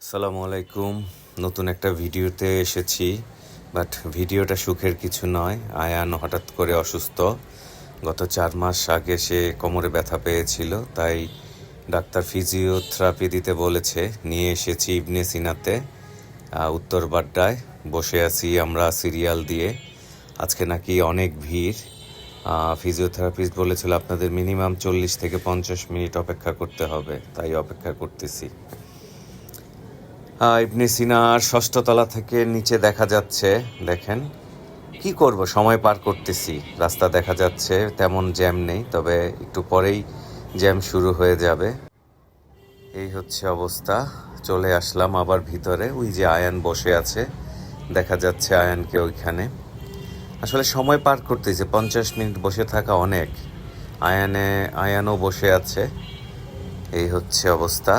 আসসালামু আলাইকুম। নতুন একটা ভিডিওতে এসেছি, বাট ভিডিওটা সুখের কিছু নয়। আয়ান হঠাৎ করে অসুস্থ। গত 4 মাস আগে সে কোমরে ব্যথা পেয়েছিল, তাই ডাক্তার ফিজিওথেরাপি দিতে বলেছে। নিয়ে এসেছি ইবনে সিনাতে, উত্তর বাড্ডায়। বসে আছি আমরা সিরিয়াল দিয়ে। আজকে নাকি অনেক ভিড়। ফিজিওথেরাপিস্ট বলেছিল আপনাদের মিনিমাম 40 থেকে 50 মিনিট অপেক্ষা করতে হবে, তাই অপেক্ষা করতেছি। ইবনে সিনার 6ষ্ঠ তলা থেকে নিচে দেখা যাচ্ছে। দেখেন, কি করব, সময় পার করতেছি। রাস্তা দেখা যাচ্ছে, তেমন জ্যাম নেই, তবে একটু পরেই জ্যাম শুরু হয়ে যাবে। এই হচ্ছে অবস্থা। চলে আসলাম আবার ভিতরে। ওই যে আয়ান বসে আছে, দেখা যাচ্ছে আয়ানকে ওইখানে। আসলে সময় পার করতেছে, 50 মিনিট বসে থাকা অনেক। আয়ানও বসে আছে। এই হচ্ছে অবস্থা।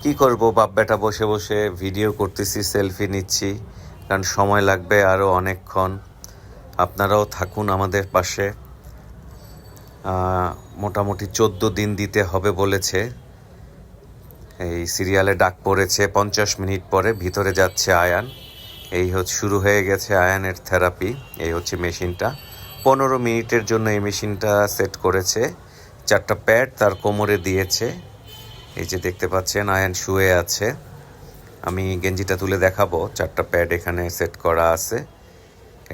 কি করব, বাপ বেটা বসে বসে ভিডিও করতেছি, সেলফি নিচ্ছি, কারণ সময় লাগবে আরও অনেকক্ষণ। আপনারাও থাকুন আমাদের পাশে। মোটামুটি 14 দিন দিতে হবে বলেছে। এই সিরিয়ালে ডাক পড়েছে 50 মিনিট পরে। ভিতরে যাচ্ছে আয়ান। এই হচ্ছে শুরু হয়ে গেছে আয়ানের থেরাপি। এই হচ্ছে মেশিনটা। 15 মিনিটের জন্য এই মেশিনটা সেট করেছে। 4টা প্যাড তার কোমরে দিয়েছে। এই যে দেখতে পাচ্ছেন আয়ান শুয়ে আছে। আমি গেঞ্জিটা তুলে দেখাবো। 4টা প্যাড এখানে সেট করা আছে।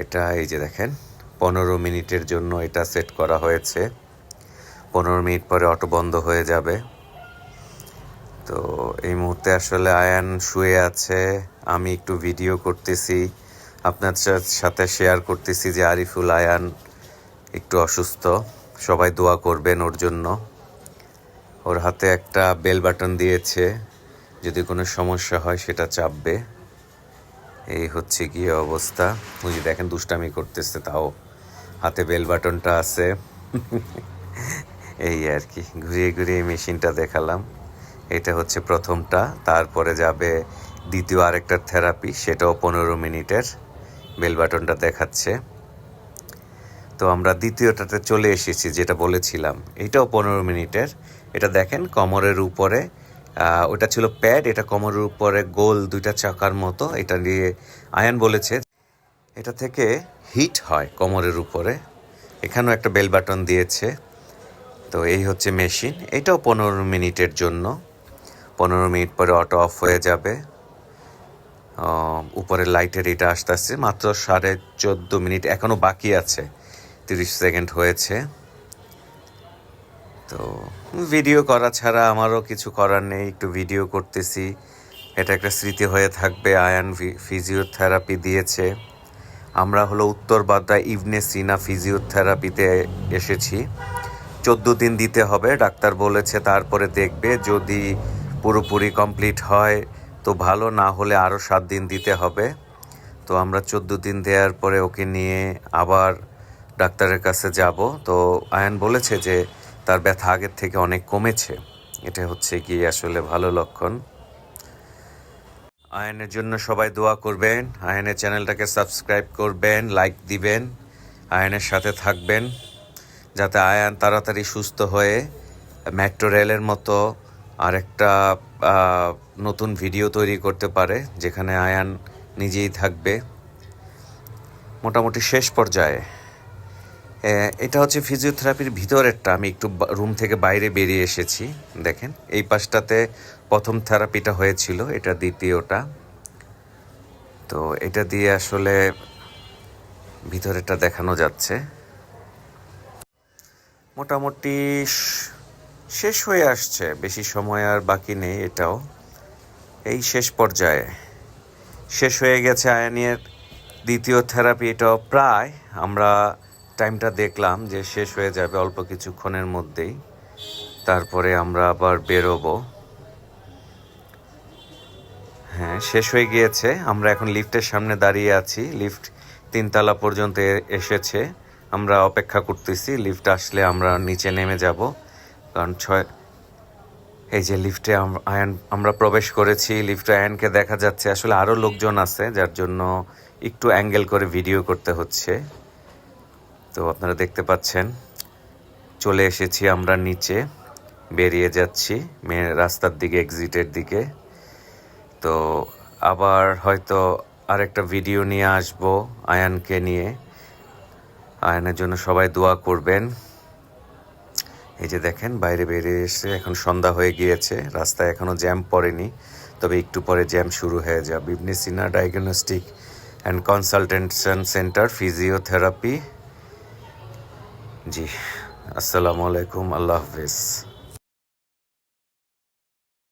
এটা এই যে দেখেন, 15 মিনিটের জন্য এটা সেট করা হয়েছে। 15 মিনিট পরে অটো বন্ধ হয়ে যাবে। তো এই মুহূর্তে আসলে আয়ান শুয়ে আছে, আমি একটু ভিডিও করতেছি, আপনার সাথে শেয়ার করতেছি যে আরিফুল আয়ান একটু অসুস্থ। সবাই দোয়া করবেন ওর জন্য। ওর হাতে একটা বেল বাটন দিয়েছে, যদি কোনো সমস্যা হয় সেটা চাপবে। এই হচ্ছে গিয়ে অবস্থা। ওই যে দেখেন দুষ্টামি করতেছে, তাও হাতে বেল বাটনটা আছে। এই আর কি, ঘুরিয়ে ঘুরিয়ে মেশিনটা দেখালাম। এটা হচ্ছে প্রথমটা, তারপরে যাবে দ্বিতীয় আরেকটা থেরাপি, সেটাও 15 মিনিটের। বেল বাটনটা দেখাচ্ছে। তো আমরা দ্বিতীয়টাতে চলে এসেছি, যেটা বলেছিলাম। এইটাও 15 মিনিটের। এটা দেখেন কোমরের উপরে, ওটা ছিল প্যাড, এটা কোমরের উপরে গোল 2টা চাকার মতো। এটা দিয়ে আয়ান বলেছে এটা থেকে হিট হয় কোমরের উপরে। এখানেও একটা বেল বাটন দিয়েছে। তো এই হচ্ছে মেশিন। এটাও 15 মিনিটের জন্য। 15 মিনিট পরে অটো অফ হয়ে যাবে। উপরের লাইটের এটা আসতে মাত্র 14.5 মিনিট এখনও বাকি আছে। 30 সেকেন্ড হয়েছে। তো ভিডিও করা ছাড়া আমারও কিছু করার নেই, একটু ভিডিও করতেছি। এটা একটা স্মৃতি হয়ে থাকবে। আয়ান ফিজিওথেরাপি দিয়েছে। আমরা হলো উত্তর বাড্ডা ইবনে সিনা ফিজিওথেরাপিতে এসেছি। 14 দিন দিতে হবে ডাক্তার বলেছে, তারপরে দেখবে। যদি পুরোপুরি কমপ্লিট হয় তো ভালো, না হলে আরও 7 দিন দিতে হবে। তো আমরা 14 দিন দেওয়ার পরে ওকে নিয়ে আবার ডাক্তারের কাছে যাব। তো আয়ান বলেছে যে তার ব্যথা আগের থেকে অনেক কমেছে। এটা হচ্ছে কি আসলে ভালো লক্ষণ। আয়ানের জন্য সবাই দোয়া করবেন, আয়ানের চ্যানেলটাকে সাবস্ক্রাইব করবেন, লাইক দিবেন, আয়ানের সাথে থাকবেন, যাতে আয়ান তাড়াতাড়ি সুস্থ হয়ে মেট্রো রেলের মতো আরেকটা নতুন ভিডিও তৈরি করতে পারে, যেখানে আয়ান নিজেই থাকবে। মোটামুটি শেষ পর্যায়ে। এটা হচ্ছে ফিজিওথেরাপির ভিতরেরটা। আমি একটু রুম থেকে বাইরে বেরিয়ে এসেছি। দেখেন, এই পাশটাতে প্রথম থেরাপিটা হয়েছিল, এটা দ্বিতীয়টা। তো এটা দিয়ে আসলে ভিতরেরটা দেখানো যাচ্ছে। মোটামুটি শেষ হয়ে আসছে, বেশি সময় আর বাকি নেই। এটাও এই শেষ পর্যায়ে শেষ হয়ে গেছে আয়ানের দ্বিতীয় থেরাপি। এটাও প্রায় আমরা টাইমটা দেখলাম যে শেষ হয়ে যাবে অল্প কিছুক্ষণের মধ্যেই। তারপরে আমরা আবার বেরোবো। হ্যাঁ, শেষ হয়ে গিয়েছে। আমরা এখন লিফটের সামনে দাঁড়িয়ে আছি। লিফট 3 তলা পর্যন্ত এসেছে। আমরা অপেক্ষা করতেছি, লিফট আসলে আমরা নিচে নেমে যাব। কারণ এই যে লিফটে আমরা প্রবেশ করেছি। লিফটে আয়ানকে দেখা যাচ্ছে। আসলে আরও লোকজন আছে, যার জন্য একটু অ্যাঙ্গেল করে ভিডিও করতে হচ্ছে। তো আপনারা দেখতে পাচ্ছেন চলে এসেছি আমরা নিচে, বেরিয়ে যাচ্ছি রাস্তার দিকে, এক্সিটের দিকে। তো আবার হয়তো আরেকটা ভিডিও নিয়ে আসবো আয়ানকে নিয়ে। আয়ানের জন্য সবাই দোয়া করবেন। এই যে দেখেন বাইরে বেরিয়ে এসে এখন সন্ধ্যা হয়ে গিয়েছে, রাস্তায় এখনও জ্যাম পড়েনি, তবে একটু পরে জ্যাম শুরু হয়ে যাবে। Ibn Sina diagnostic and consultation centre, physiotherapy. জি, আসসালামু আলাইকুম, আল্লাহ হাফিজ।